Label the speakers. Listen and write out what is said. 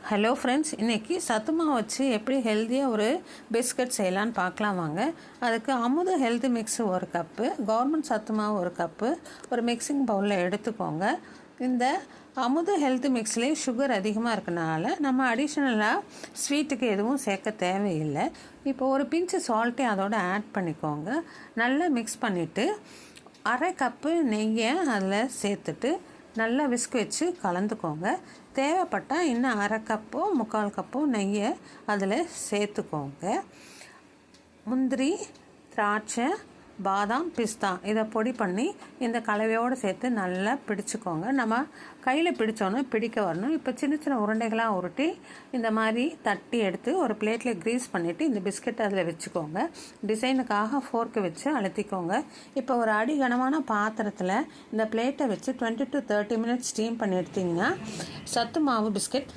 Speaker 1: Hello friends, இன்றைக்கி சத்து மாவு வச்சு எப்படி ஹெல்த்தியாக ஒரு பிஸ்கட் செய்யலான்னு பார்க்கலாம் வாங்க. அதுக்கு அமுத ஹெல்த் மிக்ஸ் ஒரு கப்பு, கவர்மெண்ட் சத்து மாவு ஒரு கப்பு ஒரு மிக்சிங் பவுலில் எடுத்துக்கோங்க. இந்த அமுத ஹெல்த் மிக்ஸ்லேயே சுகர் அதிகமாக இருக்கனால நம்ம அடிஷ்னலாக ஸ்வீட்டுக்கு எதுவும் சேர்க்க தேவையில்லை. இப்போ ஒரு பிஞ்சு சால்ட்டை அதோட ஆட் பண்ணிக்கோங்க. நல்லா மிக்ஸ் பண்ணிவிட்டு அரை கப்பு நெய்யை அதில் சேர்த்துட்டு நல்லா விஸ்க் வச்சு கலந்துக்கோங்க. தேவைப்பட்டால் இன்னும் அரை கப்போ 3/4 கப்போ நெய்யை அதில் சேர்த்துக்கோங்க. முந்திரி, திராட்சை, பாதாம், பிஸ்தா இதை பொடி பண்ணி இந்த கலவையோடு சேர்த்து நல்லா பிடிச்சிக்கோங்க. நம்ம கையில் பிடிச்சோன்னு பிடிக்க வரணும். இப்போ சின்ன சின்ன உருண்டைகளாக உருட்டி இந்த மாதிரி தட்டி எடுத்து ஒரு பிளேட்டில் க்ரீஸ் பண்ணிவிட்டு இந்த பிஸ்கெட் அதில் வச்சுக்கோங்க. டிசைனுக்காக ஃபோர்க்கு வச்சு அழுத்திக்கோங்க. இப்போ ஒரு அடி கனமான பாத்திரத்தில் இந்த பிளேட்டை வச்சு 20 to 30 மினிட்ஸ் ஸ்டீம் பண்ணி எடுத்திங்கன்னா சத்து மாவு பிஸ்கெட்